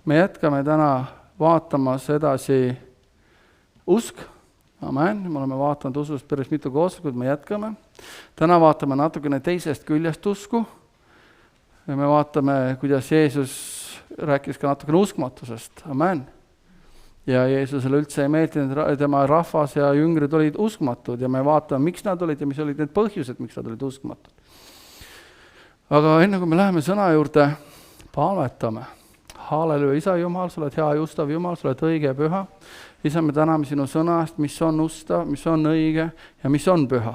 Me jätkame täna vaatamas edasi usk. Amen. Me oleme vaatanud usust päris mitu koosolekut, me jätkame. Täna vaatame natukene teisest küljest usku. Me vaatame, kuidas Jeesus rääkis ka natukene uskmatusest. Amen. Ja Jeesusele üldse ei meeldinud, tema rahvas ja jüngrid olid uskmatud ja me vaatame, miks nad olid ja mis olid need põhjused, miks nad olid uskmatud. Aga enne kui me läheme sõna juurde, palvetame. Halleluja, Isa Jumal, sa oled hea ja ustav Jumal, sa oled õige ja püha. Isa, me täname sinu sõna eest, mis on ustav, mis on õige ja mis on püha.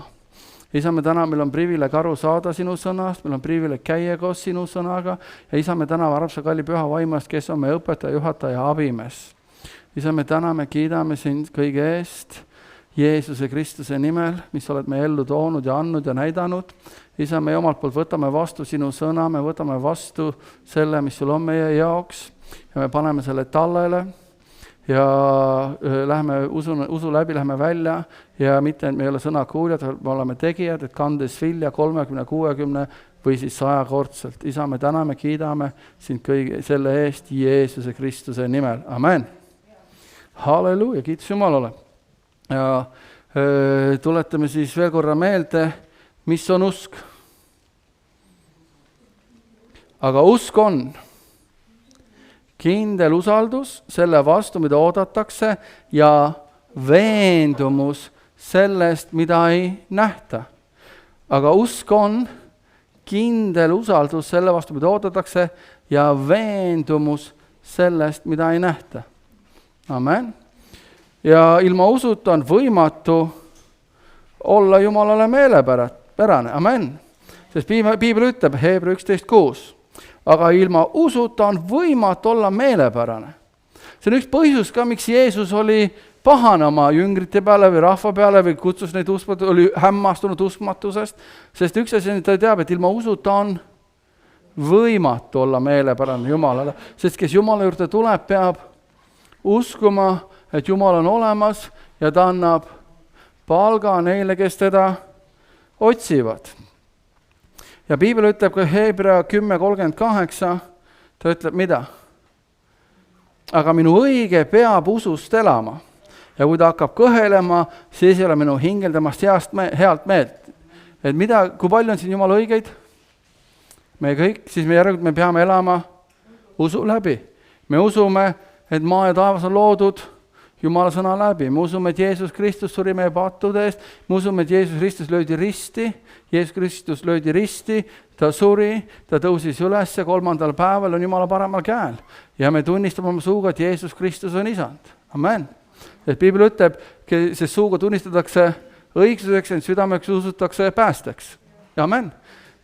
Isa, me täna, meil on privileeg aru saada sinu sõnast, meil on privileeg käia koos sinu sõnaga ja Isa, me täna armsa kalli püha vaimu eest, kes on meie õpetaja, juhataja ja abimees. Isa, me täname, kiidame sind kõige eest Jeesuse Kristuse nimel, mis oled meie ellu toonud ja andnud ja näidanud. Isa, me omalt poolt võtame vastu sinu sõna, me võtame vastu selle, mis sul on meie jaoks ja me paneme selle tallele ja läheme usu läbi, läheme välja ja mitte, et me ei ole sõna kuuljad, me oleme tegijad, et kandes vilja 30, 60 või siis 100-kordselt. Isa, me täname, kiidame sind kõige selle eest Jeesuse Kristuse nimel. Amen. Halleluja, kiitus Jumalale. Ja tuletame siis veel korra meelde, mis on usk. Aga usk on kindel usaldus selle vastu, mida oodatakse ja veendumus sellest, mida ei nähta. Aga usk on kindel usaldus selle vastu, mida oodatakse ja veendumus sellest, mida ei nähta. Amen. Ja ilma usuta on võimatu olla Jumalale meelepärane. Amen. Sest Piibel ütleb, Hebra 11:6, aga ilma usuta on võimatu olla meelepärane. See on üks põhjus ka, miks Jeesus oli pahane oma jüngrite peale või rahva peale või kutsus neid uskmatu, oli hämmastunud uskmatusest, sest üks asi, ta teab, et ilma usuta on võimatu olla meelepärane Jumalale, sest kes Jumala juurde tuleb, peab uskuma, et Jumal on olemas ja ta annab palga neile, kes teda otsivad. Ja Piibel ütleb ka Hebra 10:38, ta ütleb mida? Aga minu õige peab usust elama. Ja kui ta hakkab kõhelema, siis ei ole minu hingel temast healt meelt. Et mida, kui palju on siin Jumala õigeid? Me kõik, siis me peame elama usu läbi. Me usume, et maa ja taevas on loodud Jumala sõna läbi. Me usume, et Jeesus Kristus suri meie pattude eest. Me usume, et Jeesus Kristus löödi risti. Jeesus Kristus löödi risti, ta suri, ta tõusis üles ja 3. päeval on Jumala paremal käel. Ja me tunnistame oma suuga, et Jeesus Kristus on isand. Amen. Et Piibel ütleb, sest suuga tunnistatakse õigsuseks ja südameks usutakse päästeks. Amen.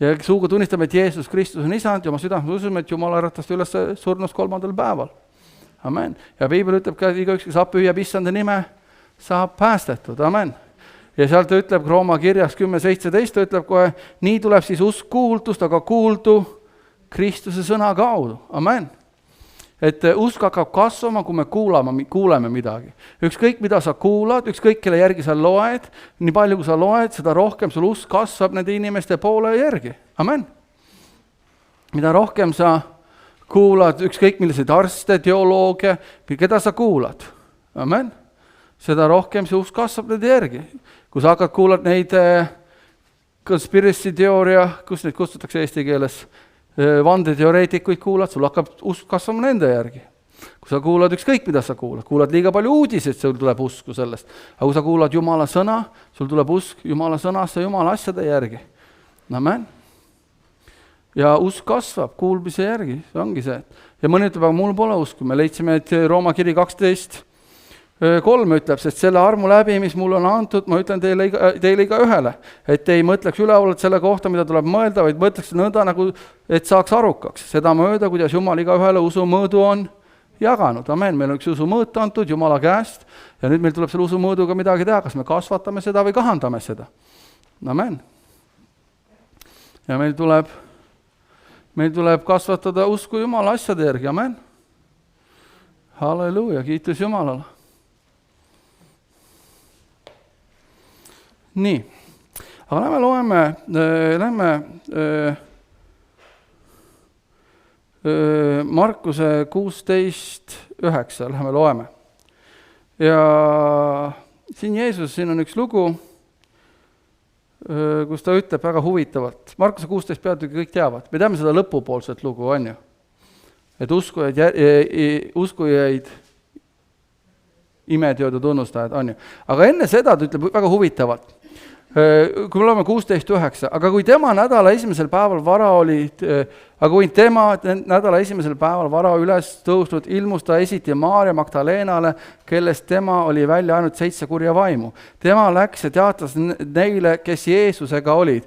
Ja suuga tunnistame, et Jeesus Kristus on isand ja oma südames usume, et Jumala äratas üles surnust 3. päeval. Amen. Ja Piibel ütleb ka, et igaüks, kes püüab issanda nime, saab päästetud. Amen. Ja sealt ütleb Rooma kirjas 10:17, ütleb kohe, nii tuleb siis usk kuuldust, aga kuuldu Kristuse sõna kaudu. Amen. Et usk hakkab kasvama, kui me kuuleme midagi. Ükskõik, mida sa kuulad, ükskõik, kelle järgi sa loed, nii palju, kui sa loed, seda rohkem sul usk kasvab nende inimeste poole järgi. Amen. Mida rohkem sa kuulad, ükskõik milliseid arste, teolooge, keda sa kuulad. Amen. Seda rohkem see usk kasvab nende järgi. Kui sa hakkad kuulad neid conspiracy teooria, kus neid kutsutakse eesti keeles, vandeteoreetikuid kuulad, sul hakkab usk kasvama nende järgi. Kui sa kuulad ükskõik, mida sa kuulad liiga palju uudiseid, sul tuleb usku sellest. Aga kui sa kuulad Jumala sõna, sul tuleb usk Jumala sõnasse, Jumala asjade järgi. Amen. Ja usk kasvab kuulmise järgi, see ongi see. Ja mõni ütleb, aga mul pole usku. Me leidsime, et Rooma kiri 12:3 ütleb, sest selle armu läbi, mis mul on antud, ma ütlen teile iga ühele, et te ei mõtleks üleolevalt selle kohta, mida tuleb mõelda, vaid mõtleks nõnda, nagu, et saaks arukaks. Seda mööda, kuidas Jumal iga ühele usu mõõdu on jaganud. Amen. Meil on üks usu mõõt antud Jumala käest ja nüüd meil tuleb selle usu mõõduga midagi teha, kas me kasvatame seda või kahandame seda. Amen. Ja meil tuleb kasvatada usku Jumala asjade järgi. Amen. Halleluja, kiitus Jumalale. Nii, aga lähme Markuse 16:9, läheme loeme. Ja siin Jeesus, siin on üks lugu, kus ta ütleb väga huvitavalt. Markuse 16 peatükki kõik teavad. Me teame seda lõpupoolset lugu, on ju? Et uskujaid imeteod ja tunnustajad, on ju. Aga enne seda ta ütleb väga huvitavalt. Kui me loeme 16:9, aga kui tema nädala esimesel päeval vara üles tõusnud, ilmus ta esiti Maarja Magdalenale, kellest tema oli välja ainult 7 kurja vaimu. Tema läks ja teatas neile, kes Jeesusega olid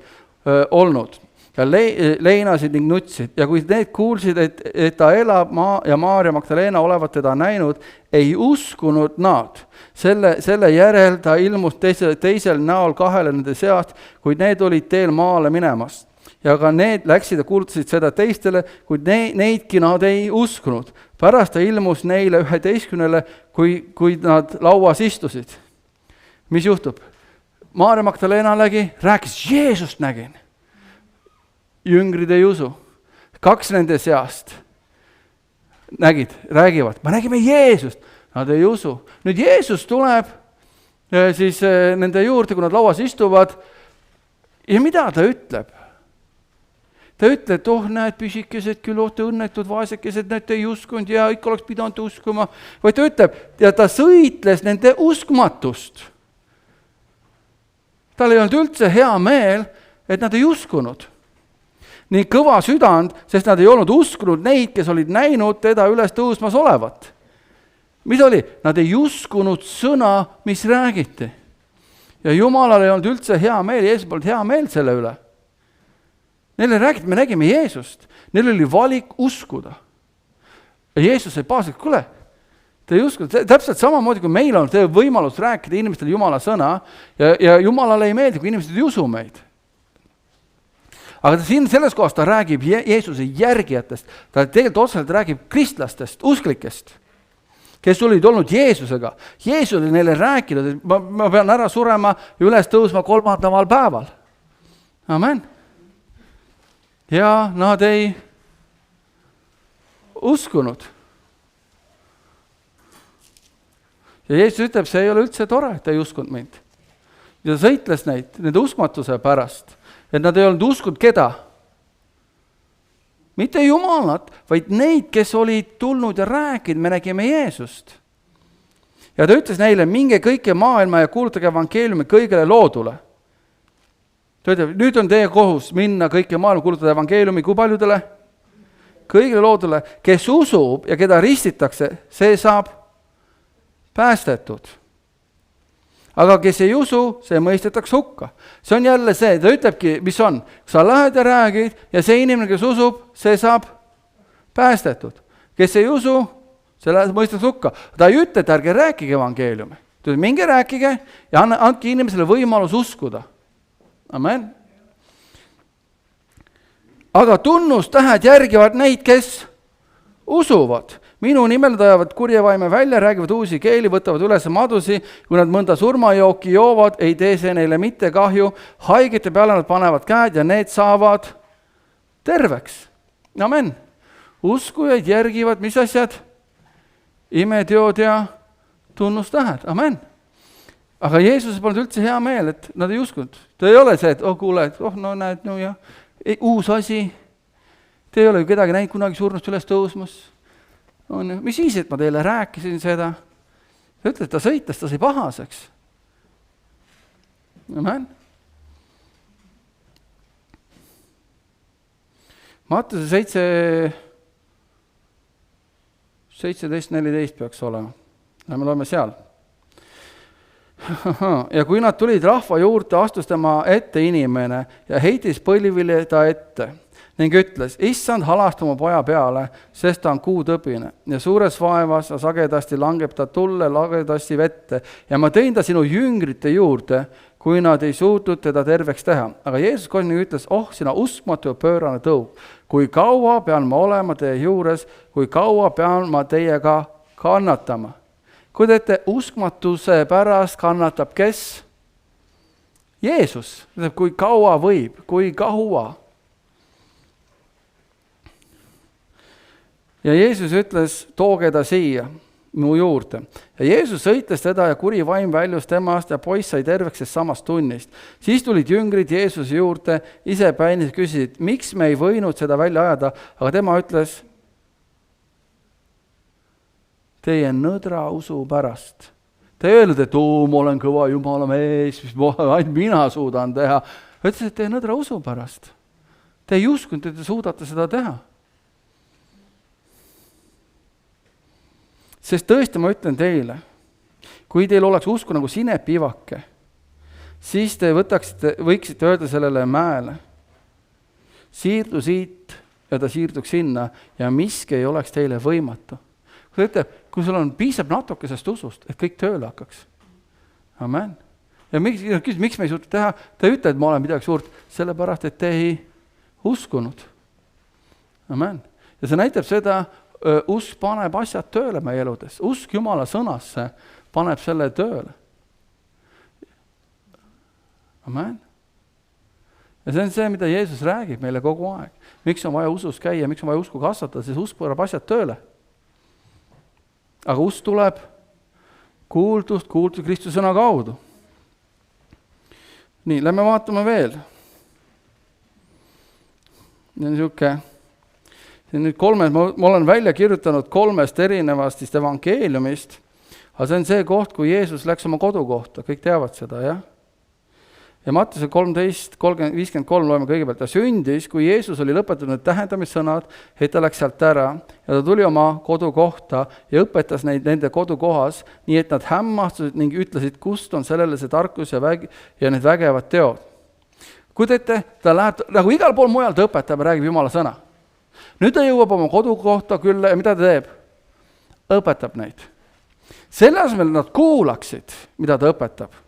olnud. Ja leinasid ning nutsid. Ja kui need kuulsid, et ta elab ja Maarja Magdalena olevat teda näinud, ei uskunud nad. Selle järel ta ilmus teisel näol 2 nende seast, kuid need olid teel maale minemas. Ja ka need läksid ja kuulutasid seda teistele, kuid neidki nad ei uskunud. Pärast ta ilmus neile 11, kui nad lauas istusid. Mis juhtub? Maarja Magdalena rääkis, Jeesust nägin. Jüngrid ei usu. 2 nende seast räägivad, me nägime Jeesust. Nad ei usu. Nüüd Jeesus tuleb siis nende juurde, kui nad lauas istuvad. Ja mida ta ütleb? Ta ütleb, et näed, pisikesed küll, te õnnetud vaesekesed, need ei uskunud ja ikka oleks pidanud uskuma. Või ta ütleb, ja ta sõitles nende uskmatust. Tal ei olnud üldse hea meel, et nad ei uskunud. Nii kõva südand, sest nad ei olnud uskunud neid, kes olid näinud teda üles tõusmas olevat. Mis oli? Nad ei uskunud sõna, mis räägiti. Ja Jumalal ei olnud üldse hea meel, Jeesus polnud hea meel selle üle. Neile räägiti, me nägime Jeesust. Neil oli valik uskuda. Ja Jeesus sai paaslik, kuule, te ei uskuda. Täpselt samamoodi, kui meil on võimalus rääkida inimestele Jumala sõna ja Jumalale ei meeldi, kui inimesed ei usu meid. Aga siin selles kohas ta räägib Jeesuse järgijatest. Ta tegelikult otseselt räägib kristlastest, usklikest, kes olid olnud Jeesusega. Jeesus oli neile rääkinud, et ma pean ära surema ja üles tõusma 3. päeval. Amen. Ja nad ei uskunud. Ja Jeesus ütleb, see ei ole üldse tore, et ei uskunud mind. Ja ta sõitles neid, nende uskmatuse pärast. Et nad ei olnud uskunud keda? Mitte Jumalat, vaid neid, kes olid tulnud ja rääkinud, me nägime Jeesust. Ja ta ütles neile, minge kõike maailma ja kuulutage evangeeliumi kõigele loodule. Ta ütleb, nüüd on teie kohus minna kõike maailma, kuulutada evangeeliumi, kui paljudele? Kõigile loodule, kes usub ja keda ristitakse, see saab päästetud. Aga kes ei usu, see mõistetakse hukka. See on jälle see, ta ütlebki, mis on. Kui sa lähed ja räägid ja see inimene, kes usub, see saab päästetud. Kes ei usu, see mõistetakse hukka. Ta ei ütle, et ärge rääkige evangeeliumi. Ta ütleb, minge rääkige ja andke inimesele võimalus uskuda. Amen. Aga tunnustähed järgivad neid, kes usuvad. Minu nimel tajavad kurjevaime välja, räägivad uusi keeli, võtavad üles madusi, kui nad mõnda surmajooki joovad, ei tee see neile mitte kahju, haigete peale nad panevad käed ja need saavad terveks. Amen. Uskujaid järgivad, mis asjad? Imeteod ja tunnustähed. Amen. Aga Jeesus polnud üldse hea meel, et nad ei uskunud. Ta ei ole see, et kuule, näed, uus asi. Te ei ole ju kedagi näinud kunagi surnust üles tõusmas. Mis siis, et ma teile rääkisin seda? Ta ütles, et ta sõitas, ta sai pahaseks. Amen. Mattuse 17:14 peaks olema. Me loeme seal. Ja kui nad tulid rahva juurde, astus tema ette inimene ja heitis põlvili ta ette. Ning ütles, issand, halasta mu poja peale, sest ta on kuutõbine ja suures vaevas ja sagedasti langeb ta tulle, lagedasti vette. Ja ma tõin ta sinu jüngrite juurde, kui nad ei suutnud teda terveks teha. Aga Jeesus kohe ütles, sina uskmatu ja pöörane tõug. Kui kaua pean ma olema teie juures, kui kaua pean ma teiega kannatama. Kui teete uskmatuse pärast kannatab kes? Jeesus. Kui kaua võib, kui kaua? ja Jeesus ütles, tooge ta siia mu juurde. Ja Jeesus sõitles teda ja kuri vaim väljus temast ja poiss sai terveks sest samast tunnist. Siis tulid jüngrid Jeesuse juurde, ise päinis küsisid, miks me ei võinud seda välja ajada, aga tema ütles, teie nõdra usu pärast. Ta ei öelnud, et ma olen kõva Jumala mees, mis ainult mina suudan teha. Ütles, et teie nõdra usu pärast. Te ei uskunud, et te suudate seda teha. Sest tõesti ma ütlen teile, kui teil oleks usku nagu sinepivake, siis te võiksite öelda sellele mäele, siirdu siit ja ta siirduks sinna ja miski ei oleks teile võimatu. Kui ta ütleb, kui sul on piisab natukesest usust, et kõik tööle hakkaks. Amen. Ja miks me ei suuda teha? Ta ei ütle, et ma olen midagi suurt, sellepärast, et te ei uskunud. Amen. Ja see näitab seda, usk paneb asjad tööle meie eludes. Usk Jumala sõnasse paneb selle tööle. Amen. Ja see on see, mida Jeesus räägib meile kogu aeg. Miks on vaja usus käia, miks on vaja usku kasvatada, siis usk paneb asjad tööle. Aga usk tuleb kuuldust Kristuse sõna kaudu. Nii, lähme vaatame veel. See on niisugune, ma olen välja kirjutanud 3 erinevast evangeeliumist, aga see on see koht, kui Jeesus läks oma kodukohta, kõik teavad seda, jah? Ja Mattuse 13:53 loeme kõigepealt, ta sündis, kui Jeesus oli lõpetanud tähendamissõnad, et ta läks sealt ära ja ta tuli oma kodukohta ja õpetas neid nende kodukohas, nii et nad hämmastusid ning ütlesid, kust on sellele see tarkus ja need vägevad teod. Kujutete, ta läheb, nagu igal pool mujal ta õpetab ja räägib Jumala sõna. Nüüd ta jõuab oma kodukohta küll ja mida ta teeb? Õpetab neid. Selle asemel nad kuulaksid, mida ta õpetab.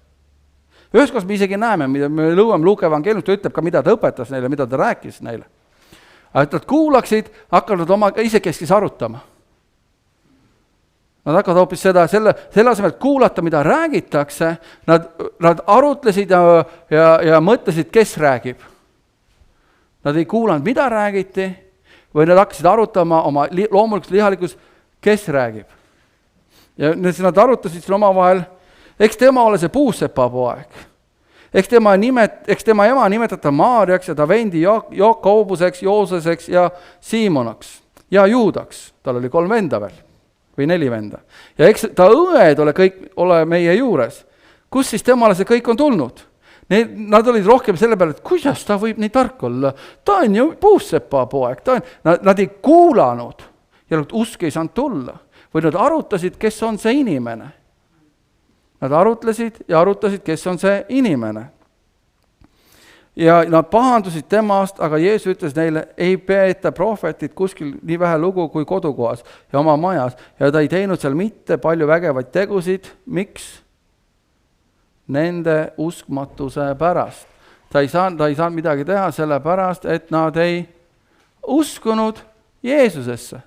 Ühes kohas me isegi näeme, mida me lõuame Luuke evangeeliumist, ta ütleb ka, mida ta õpetas neile, mida ta rääkis neile. Aga et nad kuulaksid, hakkavad oma isekeskis arutama. Nad hakkavad hoopis selle asemel, et kuulata, mida räägitakse, nad arutlesid ja mõtlesid, kes räägib. Nad ei kuulanud, mida räägiti, või nad hakkasid arutama oma loomulikult lihalikus, kes räägib. Ja nad arutasid siin oma vahel, eks tema ole see puusepa poeg. Eks tema ema nimetata Maarjaks ja ta vendi Jakobuseks, Jooseseks ja Siimonaks ja Juudaks. Tal oli 3 venda veel või 4 venda. Ja eks ta õed ole meie juures. Kus siis temale see kõik on tulnud? Nad olid rohkem selle peale, et kuidas ta võib nii tark olla? Ta on ju puusepa poeg. Nad ei kuulanud ja usk ei saanud tulla. Või nad arutasid, kes on see inimene. Nad arutasid, kes on see inimene. Ja nad pahandusid temast, aga Jeesus ütles neile, ei peeta prohvetit kuskil nii vähe lugu kui kodukohas ja oma majas. Ja ta ei teinud seal mitte palju vägevaid tegusid. Miks? Nende uskmatuse pärast. Ta ei saanud midagi teha selle pärast, et nad ei uskunud Jeesusesse.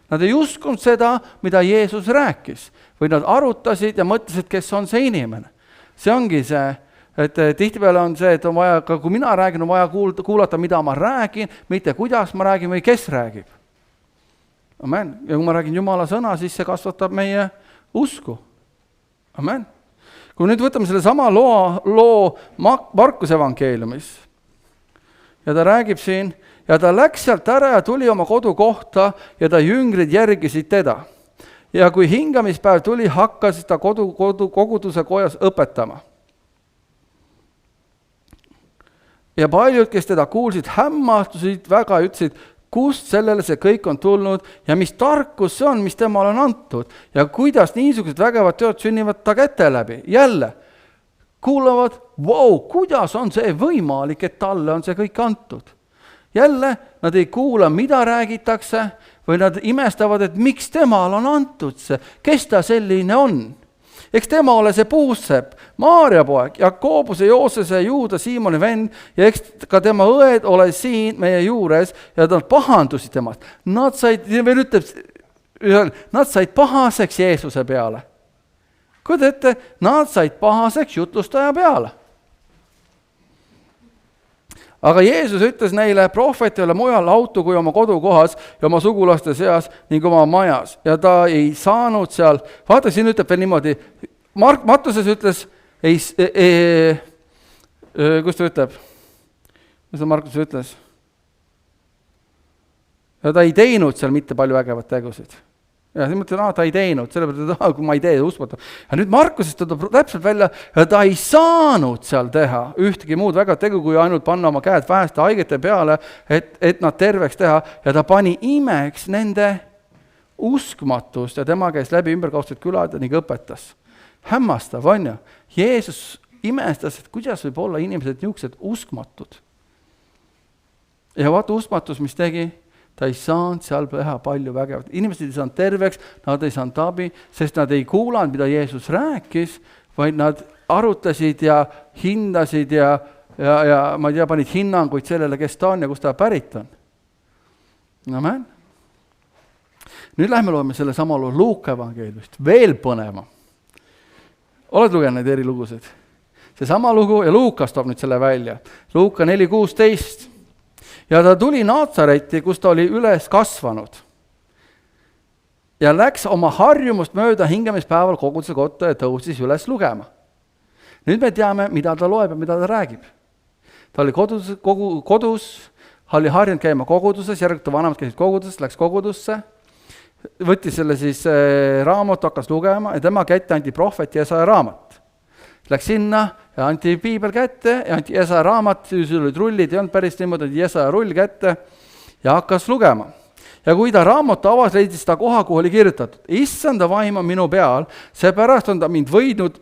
Nad ei uskunud seda, mida Jeesus rääkis. Või nad arutasid ja mõtlesid, kes on see inimene. See ongi see, et tihtipeale on see, et on vaja, kui mina räägin, on vaja kuulata, mida ma räägin, mitte kuidas ma räägin või kes räägib. Amen. Ja kui ma räägin Jumala sõna, siis see kasvatab meie usku. Amen. Kui nüüd võtame selle sama loo Markuse evangeeliumis ja ta räägib siin, ja ta läks sealt ära ja tuli oma kodukohta ja ta jüngrid järgisid teda. Ja kui hingamispäev tuli, hakkas ta koguduse kojas õpetama. Ja paljud, kes teda kuulsid, hämmastusid väga ja ütlesid, kust sellele see kõik on tulnud ja mis tarkus see on, mis temale on antud ja kuidas niisugused vägevad teod sünnivad ta käte läbi. Jälle kuulavad, kuidas on see võimalik, et talle on see kõik antud. Jälle nad ei kuula, mida räägitakse või nad imestavad, et miks temal on antud see, kes ta selline on. Eks tema ole see puusepp, Maarja poeg, Jakobuse, Joosese, Juuda, Siimoni vend ja eks ka tema õed ole siin meie juures ja nad pahandusid temast. Nad said pahaseks Jeesuse peale. Kuid ette, nad said pahaseks jutlustaja peale. Aga Jeesus ütles neile, prohvet ei ole mujal autu kui oma kodukohas ja oma sugulaste seas ning oma majas. Ja ta ei saanud seal, vaata, siin ütleb veel niimoodi, Mattuses ütles, kus ta ütleb? Mis ta Markus ütles? Ja ta ei teinud seal mitte palju vägevat tegusid. Ja siis mõtlen, ta ei teinud, sellepärast, et kui ma ei tee, uskumatu. Ja nüüd Markusest ta täpselt välja, ja ta ei saanud seal teha ühtegi muud väga tegu, kui ainult panna oma käed väheste haigete peale, et nad terveks teha. Ja ta pani imeks nende uskmatust ja tema käis läbi ümberkaudselt külad ning õpetas. Hämmastav on ju. Jeesus imestas, et kuidas võib olla inimesed niisugused uskmatud. Ja vaata uskmatus, mis tegi, ta ei saanud seal teha palju vägevat. Inimesed ei saanud terveks, nad ei saanud abi, sest nad ei kuulanud, mida Jeesus rääkis, vaid nad arutasid ja hindasid ja ma ei tea, panid hinnanguid sellele, kes ta on ja kus ta pärit on. Amen. Nüüd lähme loeme selle sama loo Luuka evangeeliumist, veel põneva. Oled lugenud neid erilugusid? See sama lugu ja Luukas toob nüüd selle välja. Luuka 4:16. Ja ta tuli Naatsaretti, kus ta oli üles kasvanud. Ja läks oma harjumust mööda hingamispäeval koguduse kotta ja tõusis üles lugema. Nüüd me teame, mida ta loeb ja mida ta räägib. Ta oli kodus, oli harjunud käima koguduses, järelikult vanemad käisid koguduses, läks kogudusse, võttis selle siis raamatu, hakkas lugema ja tema kätte anti prohvet Jesaja raamat. Läks sinna ja anti piibel kätte ja anti Jesaja raamat, siis olid rullid, ei olnud päris niimoodi, Jesaja rull kätte ja hakkas lugema. Ja kui ta raamatu avas, leidis ta koha, kuhu oli kirjutatud. Issanda vaim on minu peal, seepärast on ta mind võidnud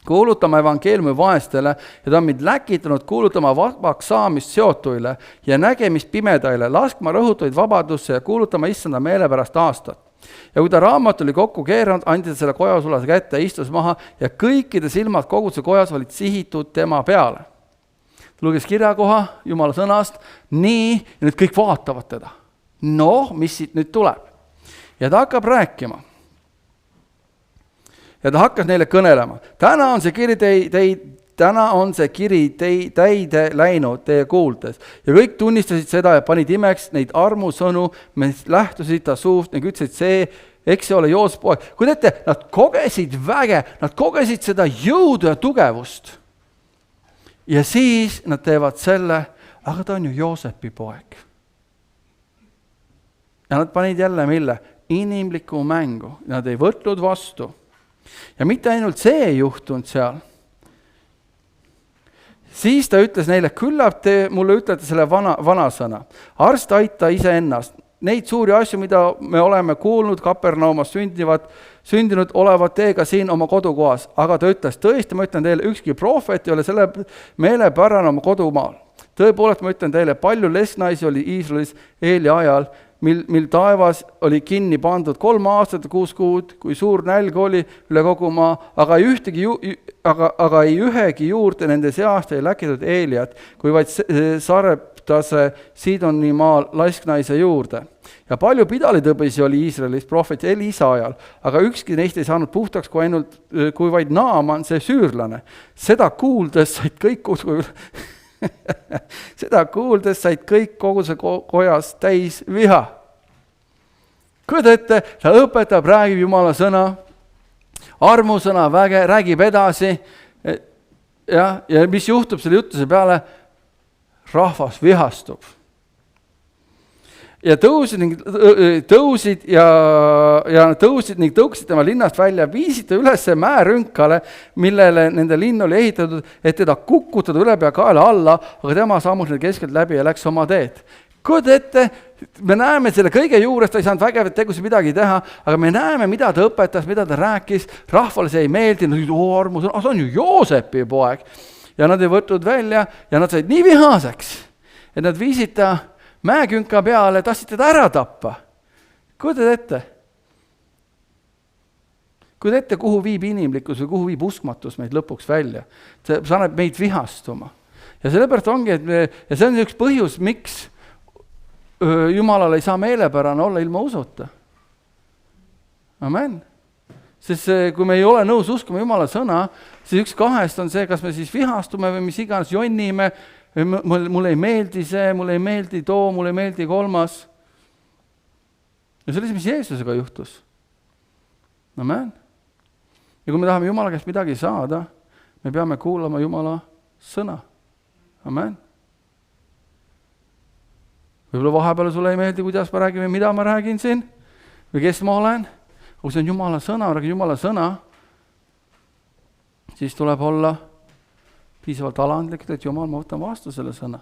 kuulutama evangeeliumi vaestele ja ta on mind läkitanud kuulutama vabaks saamist seotuile ja nägemist pimedaile, laskma rõhutuid vabadusse ja kuulutama issanda meelepärast aastat. Ja kui ta raamat oli kokku keeranud, andis selle kojasulase kätte ja istus maha ja kõikide silmad koguduse kojas olid sihitud tema peale. Ta luges kirjakoha Jumala sõnast, nii, ja nüüd kõik vaatavad teda. No, mis siit nüüd tuleb? Ja ta hakkab rääkima. Ja ta hakkas neile kõnelema. Täna on see kiri täide läinud teie kuuldes. Ja kõik tunnistasid seda ja panid imeks neid armusõnu, mis lähtusid ta suust ning ütlesid see, eks see ole Joosep poeg. Kui teete, nad kogesid väge, nad kogesid seda jõudu ja tugevust. Ja siis nad teevad selle, aga ta on ju Joosepi poeg. Ja nad panid jälle mille? Inimlikku mängu. Nad ei võtnud vastu. Ja mitte ainult see ei juhtunud seal. Siis ta ütles neile, küllap te mulle ütlete selle vanasõna. Arst aita ise ennast. Neid suuri asju, mida me oleme kuulnud Kapernaumas sündinud olevat teega siin oma kodukohas. Aga ta ütles, tõesti ma ütlen teile, ükski prohvet ei ole selle meelepärane oma kodumaal. Tõepoolest ma ütlen teile, palju lesnaisi oli Iisraelis Eeli ajal, mil taevas oli kinni pandud 3 aastat ja 6 kuud, kui suur nälg oli üle kogu maa, aga ei ühegi juurde nende seast ei läkitud Eeliat, kui vaid Sareptase Sidoni maal lasknaise juurde. Ja palju pidalitõbisi oli Iisraelis prohvet Elisa ajal, aga ükski neist ei saanud puhtaks kui vaid Naaman, see süürlane. Seda kuuldes said kõik koguduse kojas täis viha. Kujuta ette, ta õpetab, räägib Jumala sõna, armusõna väge, räägib edasi ja mis juhtub selle jutuse peale? Rahvas vihastub. Ja tõusid ning tõuksid tema linnast välja, viisid ta üles määrünkale, millele nende linn oli ehitatud, et teda kukutada üle pea kaela alla, aga tema sammus need keskelt läbi ja läks oma teed. Kujuta ette, me näeme selle kõige juures, ta ei saanud vägevat tegusid midagi teha, aga me näeme, mida ta õpetas, mida ta rääkis, rahvale see ei meeldinud, see on ju Joosepi poeg. Ja nad ei võtnud välja ja nad said nii vihaseks, et nad viisid ta mäekünka peale, tahtsid teda ära tappa. Kujuta ette, kuhu viib inimlikkus või kuhu viib uskmatus meid lõpuks välja. See saab meid vihastuma. Ja sellepärast ongi, ja see on üks põhjus, miks Jumalal ei saa meelepärane olla ilma usuta. Amen. Sest kui me ei ole nõus uskuma Jumala sõna, siis üks kahest on see, kas me siis vihastume või mis iganes jonnime, mulle ei meeldi see, mulle ei meeldi too, mulle ei meeldi kolmas. Ja see oli see, mis Jeesusega juhtus. Amen. Ja kui me tahame Jumala käest midagi saada, me peame kuulama Jumala sõna. Amen. Võib-olla vahepeal sulle ei meeldi, kuidas ma räägin või mida ma räägin siin või kes ma olen. Kui see on Jumala sõna, räägin Jumala sõna, siis tuleb olla piisavalt alandlik, et Jumal, ma võtan vastu selle sõna.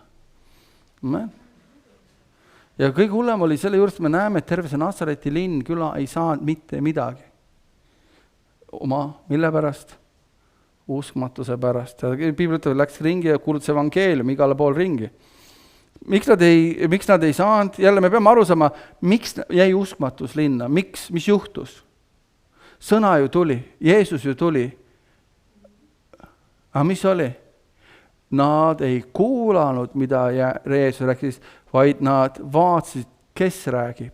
Amen. Ja kõige hullem oli selle juures, me näeme, et terve see Natsareti linn küla ei saanud mitte midagi. Mille pärast? Uskmatuse pärast. Ja Piibel ütleb, läks ringi ja kuulutas evangeelium igale pool ringi. Miks nad ei saanud? Jälle me peame aru saama, miks jäi uskmatus linna? Mis juhtus? Sõna ju tuli, Jeesus ju tuli. Aga mis oli? Nad ei kuulanud, mida Jeesus rääkis, vaid nad vaatasid, kes räägib.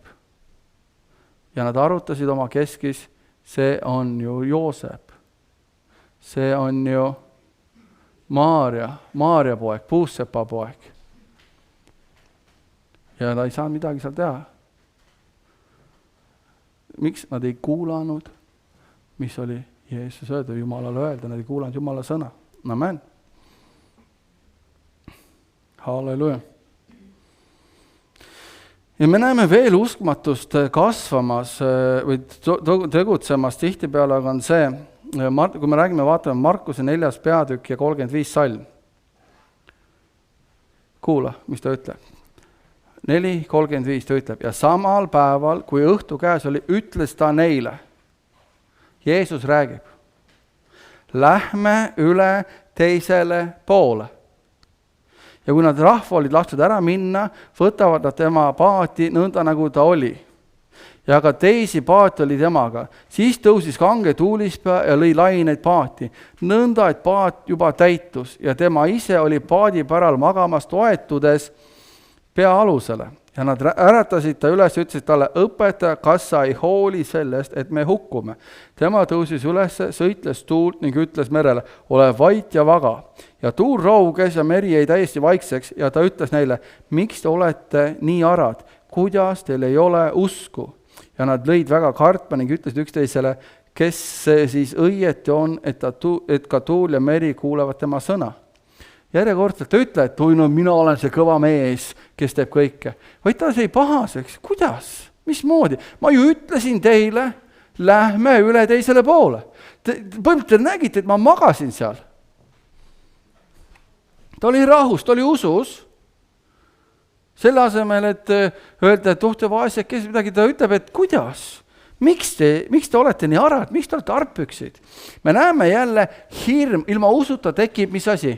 Ja nad arutasid oma keskis, see on ju Joosep. See on ju Maaria poeg, Puussepa poeg. Ja ta ei saanud midagi seal teha. Miks nad ei kuulanud, mis oli Jeesus öelda, Jumalale öelda, nad ei kuulanud Jumala sõna. Amen. Halleluja. Ja me näeme veel uskmatust kasvamas või tegutsemas tihtipeale, aga on see, kui me räägime, vaatame Markuse 4. peatükk ja 35 salm. Kuula, mis ta ütleb. 4.35 ta ütleb, ja samal päeval, kui õhtu käes oli, ütles ta neile. Jeesus räägib. Lähme üle teisele poole. Ja kui nad rahva olid lastud ära minna, võtavad nad tema paati nõnda, nagu ta oli. Ja ka teisi paat oli temaga. Siis tõusis kange tuulispea ja lõi laineid paati. Nõnda, et paat juba täitus ja tema ise oli paadi päral magamas toetudes pea alusele. Ja nad äratasid ta üles ja ütlesid talle, õpetaja, kas sa ei hooli sellest, et me hukkume. Tema tõusis üles, sõitles tuult ning ütles merele, ole vait ja vaga. Ja tuul rauges ja meri jäi täiesti vaikseks ja ta ütles neile, miks te olete nii arad, kuidas teil ei ole usku? Ja nad lõid väga kartma ning ütlesid üksteisele, kes see siis õieti on, et ka tuul ja meri kuulevad tema sõna. Järjekordselt ta ütle, et mina olen see kõva mees, kes teeb kõike. Vaid ta sai pahaseks. Kuidas? Mismoodi? Ma ju ütlesin teile, lähme üle teisele poole. Põhimõtteliselt nägite, et ma magasin seal. Ta oli rahus, ta oli usus. Selle asemel, et öelda, et te vaesed, kes midagi, ta ütleb, et kuidas? Miks te olete nii arad? Miks te olete argpüksid? Me näeme jälle hirm, ilma usuta tekib mis asi?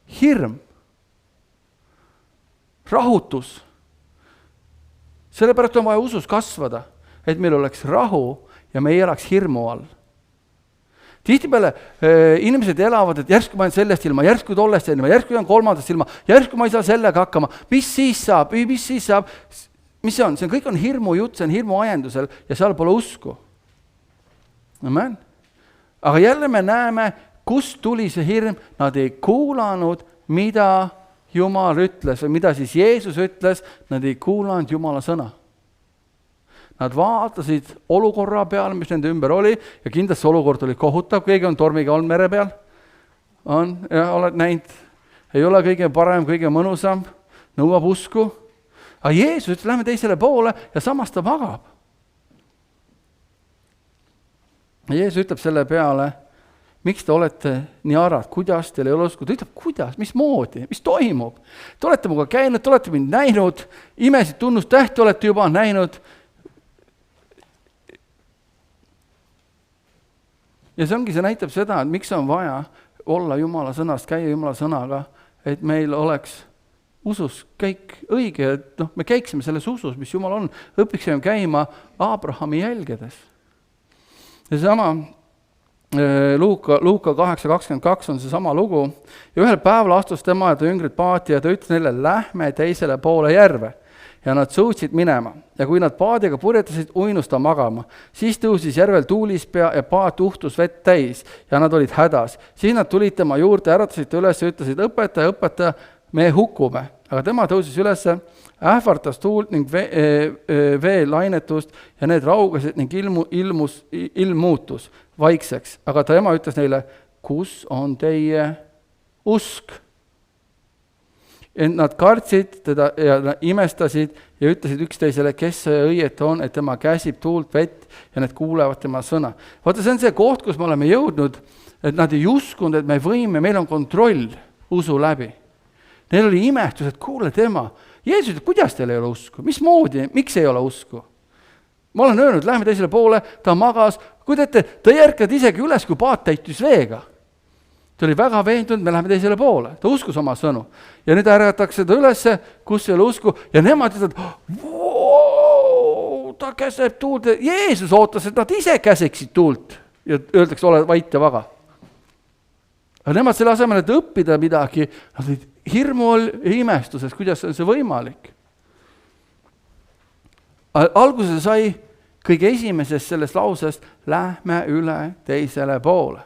Hirm, rahutus. Sellepärast on vaja usus kasvada, et meil oleks rahu ja me ei elaks hirmu all. Tihtipeale inimesed elavad, et järsku ma olen sellest ilma, järsku tollest ilma, järsku on kolmandast ilma, järsku ma ei saa sellega hakkama. Mis siis saab? Mis see on? See kõik on hirmu jutt, see on hirmu ajendusel ja seal pole usku. Amen. Aga jälle me näeme, kust tuli see hirm? Nad ei kuulanud, mida Jumal ütles või mida siis Jeesus ütles, nad ei kuulanud Jumala sõna. Nad vaatasid olukorra peale, mis nende ümber oli ja kindlasti olukord oli kohutav, keegi on tormiga olnud mere peal, oled näinud, ei ole kõige parem, kõige mõnusam, nõuab usku, aga Jeesus ütles, lähme teisele poole ja samas ta magab. Ja Jeesus ütleb selle peale, miks te olete nii arad, kuidas teil ei ole usku? Ta ütleb, kuidas, mismoodi, mis toimub? Te olete muga käinud, te olete mind näinud, imesid tunnustähti olete juba näinud. Ja see näitab seda, et miks on vaja olla Jumala sõnast, käia Jumala sõnaga, et meil oleks usus kõik õige, et me käiksime selles usus, mis Jumal on, õpiksime käima Abrahami jälgedes. Ja sama Luuka 8.22 on see sama lugu. Ja ühel päeval astus tema ja ta jüngrid paati ja ta ütles neile, lähme teisele poole järve. ja nad sõutsid minema. Ja kui nad paadiga purjetasid, uinus ta magama. Siis tõusis järvel tuulispea ja paat uhtus vett täis ja nad olid hädas. Siis nad tulid tema juurde, äratasid ta üles ja ütlesid, õpetaja, me hukkume. Aga tema tõusis üles, ähvartas tuult ning vee lainetust ja need raugasid ning ilm muutus vaikseks. Aga tema ütles neile, kus on teie usk? Et nad kartsid teda ja nad imestasid ja ütlesid üksteisele, kes see õiet on, et tema käsib tuult vett ja need kuulevad tema sõna. Vaata, see on see koht, kus me oleme jõudnud, et nad ei uskunud, et me võime, meil on kontroll usu läbi. Neil oli imestus, et kuule tema. Jeesus, kuidas teil ei ole usku? Mismoodi, miks ei ole usku? Ma olen öelnud, lähme teisele poole, ta magas. Kui teete, ta järkad isegi üles, kui paat täitus veega. Ta oli väga veendunud, me läheme teisele poole. Ta uskus oma sõnu. Ja nüüd ärgatakse ta üles, kus ei ole usku. Ja nemad ütlevad, ta käseb tuult. Jeesus ootas, et nad ise käseksid tuult. Ja öeldakse, ole vait ja vaga. Aga nemad selle asemel, et õppida midagi, nad olid hirmul ja imestuses, kuidas on see võimalik. Alguse sai kõige esimesest sellest lausest, lähme üle teisele poole.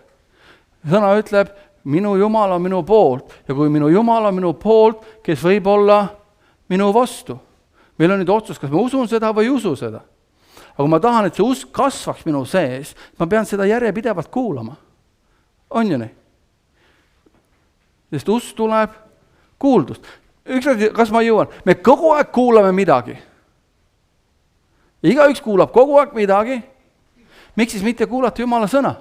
Sõna ütleb, minu Jumal on minu poolt ja kui minu Jumal on minu poolt, kes võib olla minu vastu. Meil on nüüd otsus, kas ma usun seda või ei usu seda. Aga kui ma tahan, et see usk kasvaks minu sees, ma pean seda järjepidevalt kuulama. On ju nii? Sest usk tuleb kuuldust. Kas ma jõuan? Me kogu aeg kuulame midagi. Igaüks kuulab kogu aeg midagi. Miks siis mitte kuulata Jumala sõna?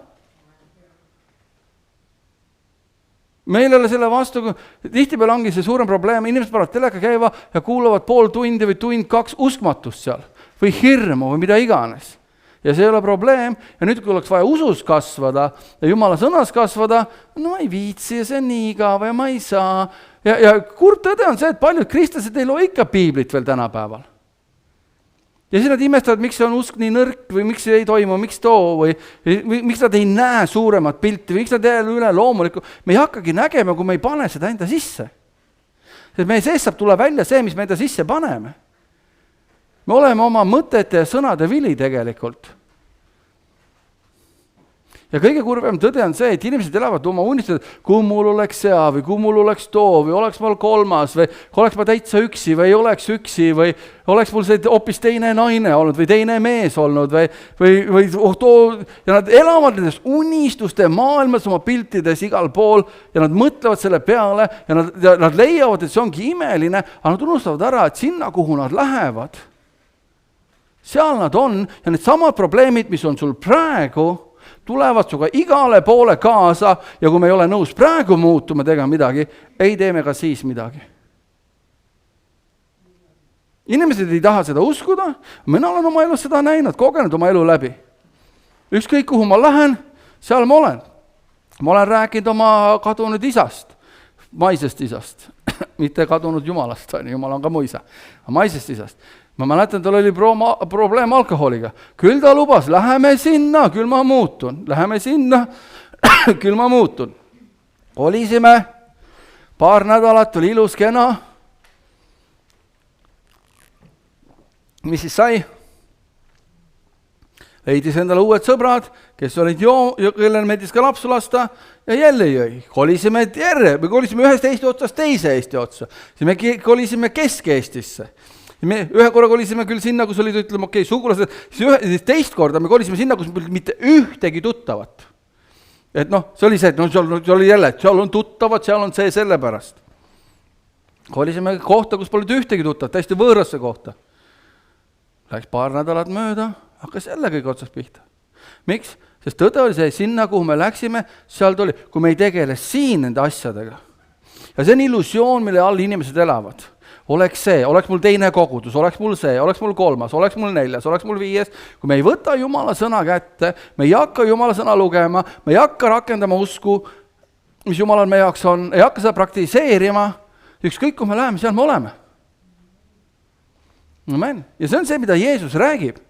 Meil ei ole selle vastu, tihtipeale ongi see suurem probleem, inimesed panevad teleka käiva ja kuulavad pool tundi või tund 2 uskmatust seal või hirmu või mida iganes. Ja see ei ole probleem ja nüüd, kui oleks vaja usus kasvada ja Jumala sõnas kasvada, no ma ei viitsi ja see on nii igav ja ma ei saa. Ja kurb tõde on see, et paljud kristlased ei loe ikka piiblit veel tänapäeval. Ja siis nad imestavad, miks on usk nii nõrk või miks ei toimu, miks või miks nad ei näe suuremat pilti või miks nad ei ole üle loomulikku. Me ei hakkagi nägema, kui me ei pane seda enda sisse. Sest meie sees saab tulla välja see, mis me enda sisse paneme. Me oleme oma mõtete ja sõnade vili tegelikult. Ja kõige kurvem tõde on see, et inimesed elavad oma unistused, kui mul oleks sea või kui mul oleks too või oleks mul 3 või oleks ma täitsa üksi või ei oleks üksi või oleks mul see hoopis teine naine olnud või teine mees olnud või ja nad elavad nendest unistuste maailmas oma piltides igal pool ja nad mõtlevad selle peale ja nad leiavad, et see ongi imeline, aga nad unustavad ära, et sinna, kuhu nad lähevad, seal nad on ja need samad probleemid, mis on sul praegu, tulevad suga igale poole kaasa ja kui me ei ole nõus praegu muutuma tegema midagi, ei teeme ka siis midagi. Inimesed ei taha seda uskuda, mina olen oma elus seda näinud, kogenud oma elu läbi. Ükskõik kuhu ma lähen, seal ma olen. Ma olen rääkinud oma kadunud isast, maisest isast, mitte kadunud Jumalast, Jumal on ka mu isa, maisest isast. Ma mäletan, tal oli probleem alkoholiga. Küll ta lubas, läheme sinna, küll ma muutun. Läheme sinna, küll ma muutun. Olisime, paar nädalat oli ilus kena. Mis siis sai? Leidis endale uued sõbrad, kes olid kellel meeldis ka lapsu lasta ja jälle jõi. Kolisime ühest Eesti otsast teise Eesti otsa. Siis me kolisime Kesk-Eestisse. Me ühe korra kolisime küll sinna, kus olid, ütleme, sugulased, siis teist korda me kolisime sinna, kus mitte ühtegi tuttavat. Et see oli see, et see oli jälle, et seal on tuttavad, seal on see sellepärast. Kolisime kohta, kus polnud ühtegi tuttavat, täiesti võõrasse kohta. Läks paar nädalat mööda, hakkas jälle kõik otsast pihta. Miks? Sest tõde oli see, sinna, kuhu me läksime, seal tuli, kui me ei tegele siin nende asjadega. Ja see on illusioon, mille all inimesed elavad. Oleks see, oleks mul teine kogudus, oleks mul see, oleks mul 3, oleks mul 4, oleks mul 5. Kui me ei võta Jumala sõna kätte, me ei hakka Jumala sõna lugema, me ei hakka rakendama usku, mis Jumalal meie jaoks on, ei hakka seda praktiseerima, ükskõik kui me läheme, seal me oleme. Amen. Ja see on see, mida Jeesus räägib.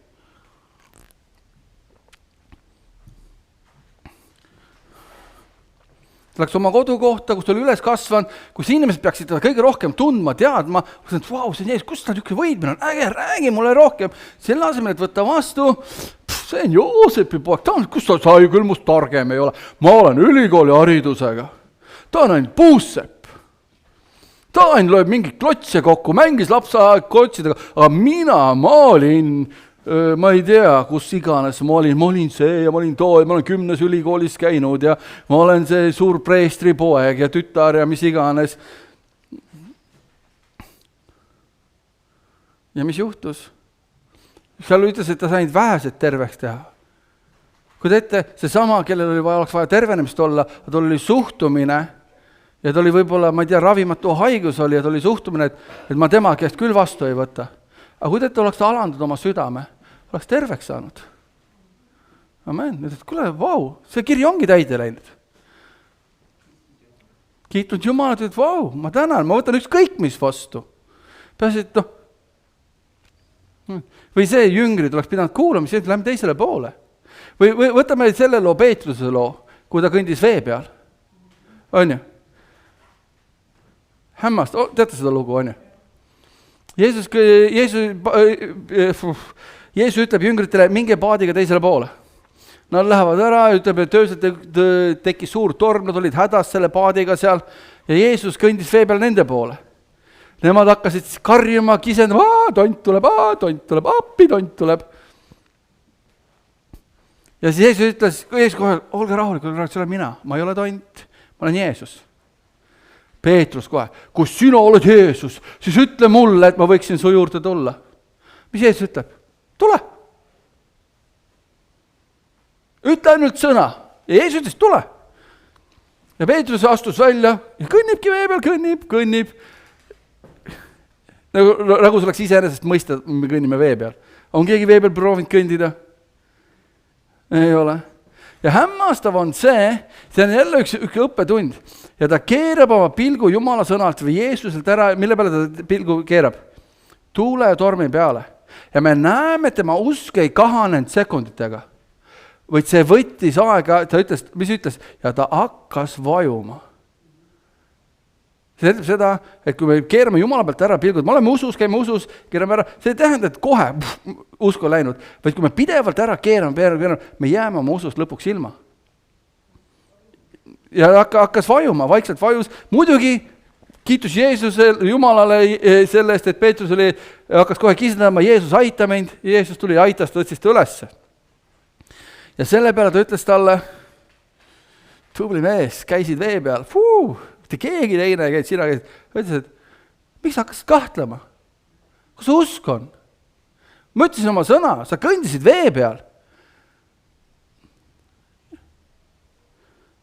ta läks oma kodukohta, kus ta oli üles kasvanud, kus inimesed peaksid teda kõige rohkem tundma, teadma, et vau, see on Jeesus, kust ta niisugune võidmine on, äge, räägi mulle rohkem. Selle asemel, et võtta vastu, see on Joosepi poeg, kus ta sai, küll must targem ei ole. Ma olen ülikooli haridusega. Ta on ainult puussepp. Ta ainult loeb mingi klotse kokku, mängis lapseaeg klotsidega, aga ma olin, ma ei tea, kus iganes, ma olin see ja ma olin too ja ma olen 10 ülikoolis käinud ja ma olen see suur preestri poeg ja tütar ja mis iganes. Ja mis juhtus? Seal ütles, et ta sai vähesed terveks teha. Kui ette, see sama, kellel oleks vaja tervenemist olla, ta oli suhtumine ja ta oli võib-olla, ma ei tea, ravimatu haigus oli ja ta oli suhtumine, et ma tema käest küll vastu ei võta. Aga kui ette oleks ta alandud oma südame, oleks terveks saanud. Amen. Nüüd, et kuule, vau, see kiri ongi täide läinud. Kiitnud Jumalat, et vau, ma tänan, ma võtan ükskõik mis vastu. Peaasi, et või see jüngrid oleks pidanud kuulama, siis läheme teisele poole. Või võtame selle loo, Peetruse loo, kui ta kõndis vee peal. On ju? Hämmast, teate seda lugu, on ju? Jeesus ütleb jüngritele, minge paadiga teisele poole. Nad lähevad ära, ütleb, et öösel tekkis suur torm, nad olid hädas selle paadiga seal ja Jeesus kõndis vee peal nende poole. Nemad hakkasid karjuma, kisendama, tont tuleb, appi tont tuleb. Ja siis Jeesus ütles, kohe, olge rahulikud, see olen mina, ma ei ole tont, ma olen Jeesus. Peetrus kohe, kui sina oled Jeesus, siis ütle mulle, et ma võiksin su juurde tulla. Mis Jeesus ütleb? Tule. Ütle ainult sõna. Ja Jeesus ütles, tule. Ja Peetrus astus välja ja kõnnibki vee peal, kõnnib. Nagu see oleks iseenesest mõista, me kõnnime vee peal. On keegi vee peal proovinud kõndida? Ei ole. Ja hämmastav on see on jälle üks õppetund. Ja ta keerab oma pilgu Jumala sõnalt või Jeesuselt ära, mille peale ta pilgu keerab? Tuule ja tormi peale. Ja me näeme, et tema usk ei kahanenud sekunditega. Vaid see võttis aega, ta ütles, mis ütles? Ja ta hakkas vajuma. See ütleb seda, et kui me keerame Jumala pealt ära pilgud, me oleme usus, käime usus, keerame ära, see ei tähenda, et kohe usk on läinud, vaid kui me pidevalt ära keerame, me jääme oma usust lõpuks ilma. Ja hakkas vajuma, vaikselt vajus. Muidugi kiitus Jeesusele, Jumalale selle eest, et Peetrus hakkas kohe kisendama, Jeesus aita mind, Jeesus tuli ja aitas, tõstis ta ülesse. Ja selle peale ta ütles talle, tubli mees, käisid vee peal, keegi teine käid, sina käid, ütles, et miks hakkas kahtlema? Kus usk on? Ma ütlesin oma sõna, sa kõndisid vee peal.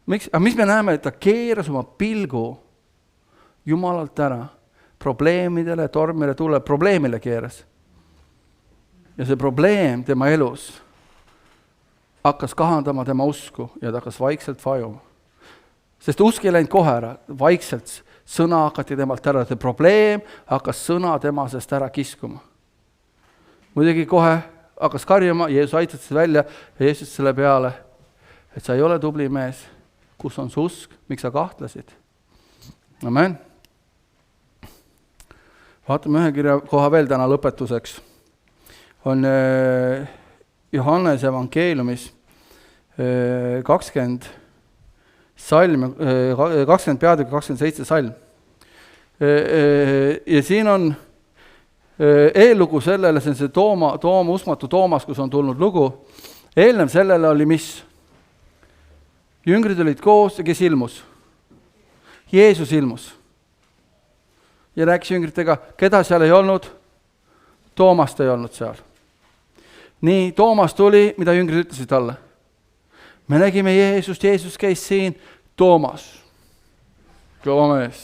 Aga mis me näeme, et ta keeras oma pilgu Jumalalt ära, probleemidele, tormile, tule, probleemile keeras. Ja see probleem tema elus hakkas kahandama tema usku ja ta hakkas vaikselt vajuma. Sest usk ei läinud kohe ära, vaikselt sõna hakati temalt ära, see probleem hakkas sõna tema sest ära kiskuma. Muidugi kohe hakkas karjuma, Jeesus aitas välja ja Jeesus selle peale, et sa ei ole tubli mees, kus on su usk, miks sa kahtlesid. Amen. Vaatame ühe kirja koha veel täna lõpetuseks. On Johannese evangeeliumis 20 salm, 20 peatükki, 27 salm. Ja siin on eellugu sellele, see on see usmatu Toomas, kus on tulnud lugu. Eelnev sellele oli mis? Jüngrid olid koos ja kes ilmus? Jeesus ilmus. Ja rääkis jüngritega, keda seal ei olnud? Toomast ei olnud seal. Nii, Toomas tuli, mida jüngrid ütlesid talle? Me nägime Jeesust, Jeesus käis siin, Toomas. Kõva mees.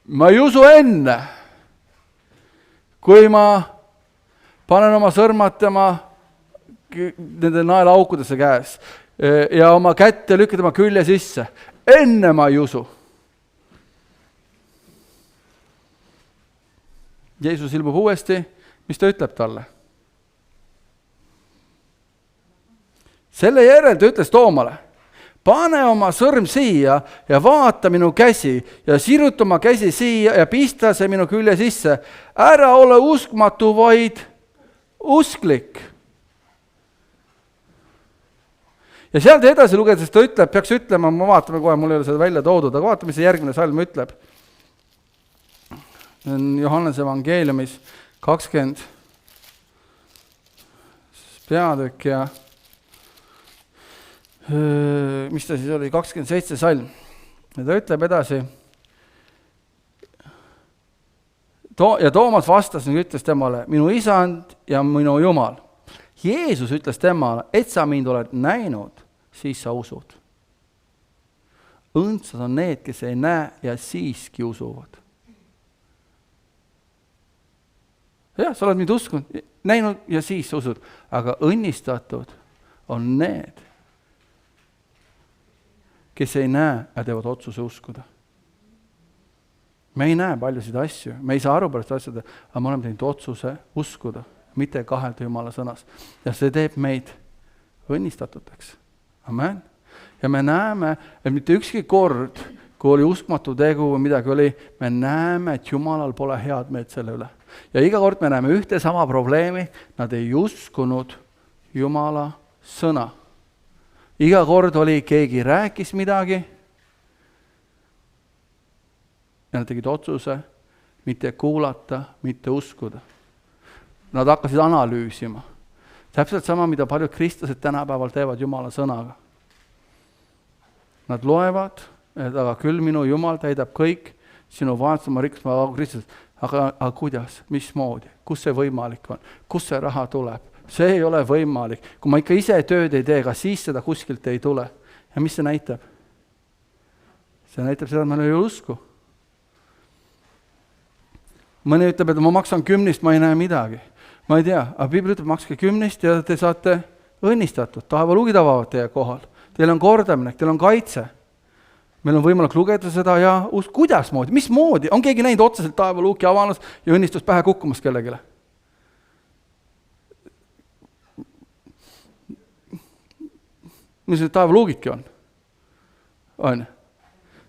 Ma ei usu enne, kui ma panen oma sõrmad tema nende naelaukudesse käes ja oma kätte lükkan tema külje sisse. Enne ma ei usu. Jeesus ilmub uuesti, mis ta ütleb talle? Selle järel ta ütles Toomale, pane oma sõrm siia ja vaata minu käsi ja siruta oma käsi siia ja pista see minu külje sisse. Ära ole uskmatu, vaid usklik. Ja sealt edasi lugedes ta ütleb, peaks ütlema, ma vaatame kohe, mul ei ole seda välja toodud, aga vaatame, mis see järgmine salm ütleb. Johannese evangeeliumis 20 peatükk ja mis ta siis oli, 27 salm. Ja ta ütleb edasi. Ja Toomas vastas ning ütles temale, minu isand ja minu Jumal. Jeesus ütles temale, et sa mind oled näinud, siis sa usud. Õndsad on need, kes ei näe ja siiski usuvad. Jah, sa oled mind uskunud, näinud ja siis usud, aga õnnistatud on need, kes ei näe ja teevad otsuse uskuda. Me ei näe paljusid asju, me ei saa aru pärast asjade, aga me oleme teinud otsuse uskuda, mitte kahelda Jumala sõnas. Ja see teeb meid õnnistatuteks. Amen. Ja me näeme, et mitte ükski kord, kui oli uskmatu tegu või midagi oli, me näeme, et Jumalal pole head meelt selle üle. Ja iga kord me näeme ühte sama probleemi, nad ei uskunud Jumala sõna. Iga kord oli, keegi rääkis midagi ja nad tegid otsuse mitte kuulata, mitte uskuda. Nad hakkasid analüüsima. Täpselt sama, mida paljud kristlased tänapäeval teevad Jumala sõnaga. Nad loevad, et aga küll minu Jumal täidab kõik sinu vaadus, ma rikkus, ma Kristus. Aga kuidas, mismoodi, kus see võimalik on, kus see raha tuleb? See ei ole võimalik. Kui ma ikka ise tööd ei tee, siis seda kuskilt ei tule. Ja mis see näitab? See näitab seda, et meil ei ole usku. Mõni ütleb, et ma maksan 10, ma ei näe midagi. Ma ei tea, aga Piibel ütleb, makske 10 ja te saate õnnistatud. Taevaluugid avavad teie kohal. Teil on kordaminek, teil on kaitse. Meil on võimalik lugeda seda ja kuidas moodi, mismoodi? On keegi näinud otseselt taevaluuki avanas ja õnnistus pähe kukkumas kellegile? Mis need taevaluugidki on?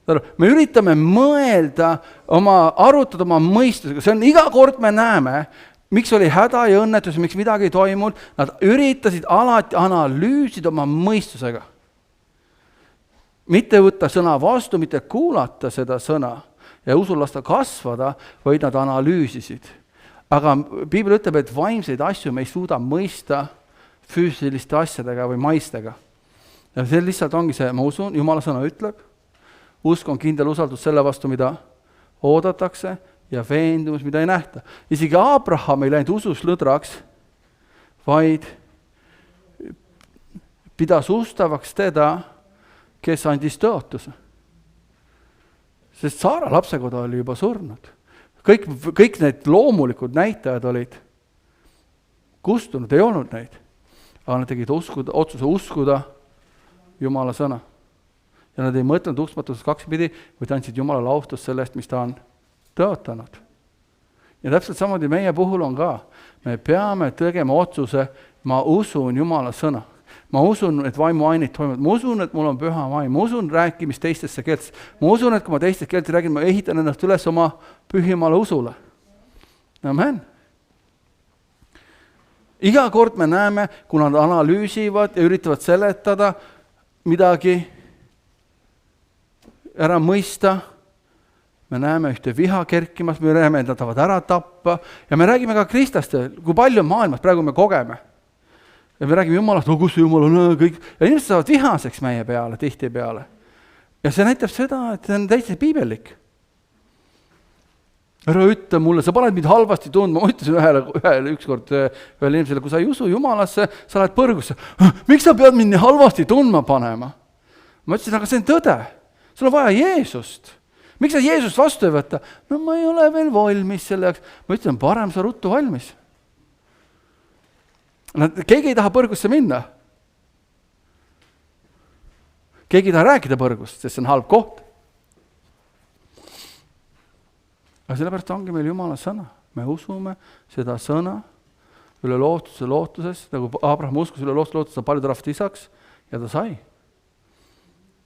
Me üritame mõelda, arutada oma mõistusega. See on iga kord me näeme, miks oli häda ja õnnetus, miks midagi ei toimunud. Nad üritasid alati analüüsida oma mõistusega. Mitte võtta sõna vastu, mitte kuulata seda sõna ja usul lasta kasvada, vaid nad analüüsisid. Aga Piibel ütleb, et vaimseid asju me ei suuda mõista füüsiliste asjadega või maistega. Ja see lihtsalt ongi see, ma usun, Jumala sõna ütleb, usk on kindel usaldus selle vastu, mida oodatakse ja veendumus, mida ei nähta. Isegi Abraham ei läinud usus lõdraks, vaid pidas ustavaks teda, kes andis tõotuse. Sest Saara lapsekoda oli juba surnud. Kõik need loomulikud näitajad olid kustunud, ei olnud neid. Aga nad tegid otsuse uskuda Jumala sõna. Ja nad ei mõtelnud uskmatusest kaksipidi, vaid andsid Jumalale austust sellest, mis ta on tõotanud. Ja täpselt samamoodi meie puhul on ka. Me peame tegema otsuse, ma usun Jumala sõna. Ma usun, et vaimu ainid toimuvad. Ma usun, et mul on püha vaim. Ma usun rääkimist teistesse keeltes. Ma usun, et kui ma teistesse keeltes räägin, ma ehitan ennast üles oma pühimale usule. Amen. Iga kord me näeme, kui nad analüüsivad ja üritavad seletada midagi ära mõista, me näeme ühte viha kerkimas, me näeme, et nad tahavad ära tappa ja me räägime ka kristlastel, kui palju maailmas praegu me kogeme. Ja me räägime Jumalast, kus see Jumal on, kõik. Ja inimesed saavad vihaseks meie peale, tihti peale. Ja see näitab seda, et see on täitsa piibellik. Ära ütle mulle, sa paned mind halvasti tundma. Ma ütlesin ühele ükskord ühele inimesele, kui sa ei usu Jumalasse, sa lähed põrgusse. Miks sa pead mind nii halvasti tundma panema? Ma ütlesin, aga see on tõde. Sul on vaja Jeesust. Miks sa Jeesust vastu ei võtta? No ma ei ole veel valmis selle jaoks. Ma ütlesin, parem sa ruttu valmis. Keegi ei taha põrgusse minna. Keegi ei taha rääkida põrgust, sest see on halb koht. Aga sellepärast ongi meil Jumala sõna. Me usume seda sõna üle lootuses, nagu Abraham uskus üle lootuses, paljud rahvad isaks ja ta sai.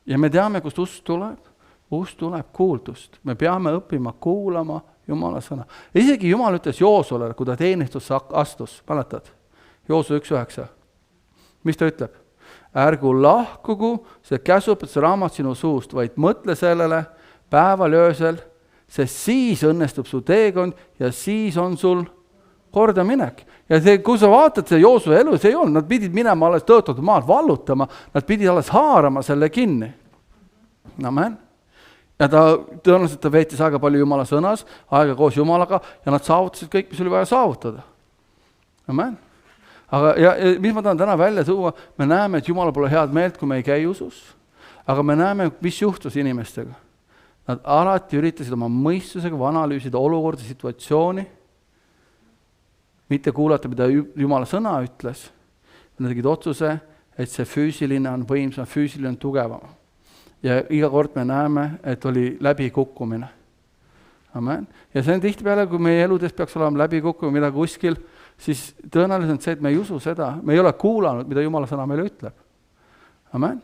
Ja me teame, kust usk tuleb. Usk tuleb kuuldust. Me peame õppima kuulama Jumala sõna. Isegi Jumal ütles Joosule, kui ta teenistusse astus, mäletad? Joosu 1.9. Mis ta ütleb? Ärgu lahkugu see käsuõpetuse raamat sinu suust, vaid mõtle sellele päeval öösel, sest siis õnnestub su teekond ja siis on sul kordaminek. Ja see, kui sa vaatad see Joosu elu, see ei olnud, nad pidid minema alles tõotatud maad vallutama, nad pidid alles haarama selle kinni. Amen. Ja tõenäoliselt ta veetis aega palju Jumala sõnas, aega koos Jumalaga ja nad saavutasid kõik, mis oli vaja saavutada. Amen. Aga ja mis ma tahan täna välja tuua, me näeme, et Jumala pole head meelt, kui me ei käi usus, aga me näeme, mis juhtus inimestega. Nad alati üritasid oma mõistusega analüüsida olukorda, situatsiooni, mitte kuulata, mida Jumala sõna ütles. Nad tegid otsuse, et see füüsiline on võimsam, füüsiline on tugevam. Ja iga kord me näeme, et oli läbikukkumine. Amen. Ja see on tihtipeale, kui meie eludes peaks olema läbikukkumine, mida kuskil, siis tõenäoliselt see, et me ei usu seda, me ei ole kuulanud, mida Jumala sõna meile ütleb. Amen.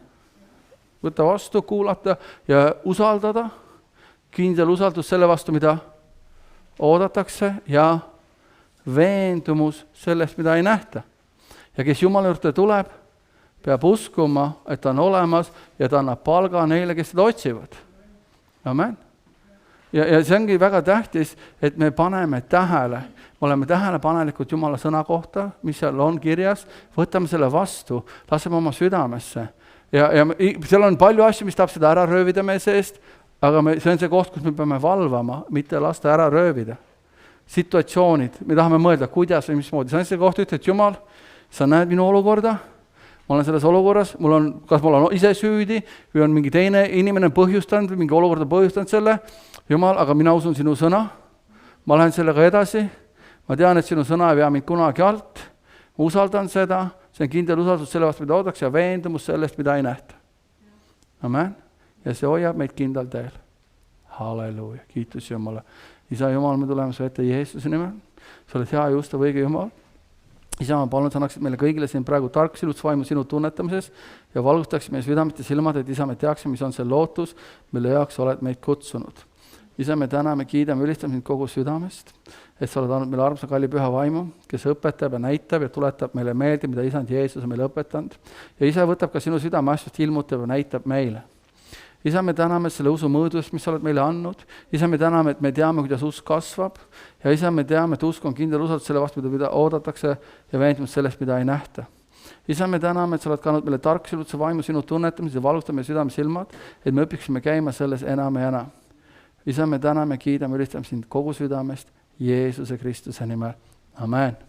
Võtta vastu, kuulata ja usaldada, kindel usaldus selle vastu, mida oodatakse ja veendumus sellest, mida ei nähta. Ja kes Jumala juurde tuleb, peab uskuma, et ta on olemas ja ta annab palga neile, kes seda otsivad. Amen. Ja see ongi väga tähtis, et me paneme tähele, me oleme tähelepanelikud Jumala sõna kohta, mis seal on kirjas, võtame selle vastu, laseme oma südamesse. Ja seal on palju asju, mis tahab seda ära röövida meie seest, aga see on see koht, kus me peame valvama, mitte lasta ära röövida. Situatsioonid, me tahame mõelda, kuidas või mismoodi. See on see koht, ütled, Jumal, sa näed minu olukorda, ma olen selles olukorras, kas mul on ise süüdi või on mingi teine inimene põhjustanud või mingi olukorda põhjustanud selle, Jumal, aga mina usun sinu sõna, ma lähen sellega edasi, ma tean, et sinu sõna ei vea mind kunagi alt, ma usaldan seda, see on kindel usaldus selle vastu, mida oodaks ja veendumus sellest, mida ei nähta. Amen. Ja see hoiab meid kindlal teel. Halleluuja, kiitus Jumala. Isa Jumal, me tuleme su ette Jeesuse nimel, sa oled hea ja ustav õige Jumal. Isa, ma palun, sa annaksid meile kõigile siin praegu tarksiluts vaimu sinu tunnetamises ja valgustaksid meie südamed ja silmad, et isa, me teaksime, mis on see lootus, mille jaoks oled meid kutsunud. Isa, me täname, kiidame, ülistame sind kogu südamest, et sa oled andnud meile armsa kalli püha vaimu, kes õpetab ja näitab ja tuletab meile meelde, mida isand Jeesus on meile õpetanud. Ja isa võtab ka sinu südame asjast, ilmutab ja näitab meile. Isa, me täname selle usu mõõdust, mis sa oled meile andnud. Isa, me täname, et me teame, kuidas usk kasvab. Ja isa, me teame, et usk on kindel usaldus selle vastu, mida oodatakse ja veendumus sellest, mida ei nähta. Isa, me täname, et sa oled kandnud meile tarksilutse vaimu sinu tunnetamise ja valgustame südame silmad, et me õpiksime käima selles enam ja enam. Isa, me täname, kiidame, ülistame sind kogu südamest Jeesuse Kristuse nimel. Amen.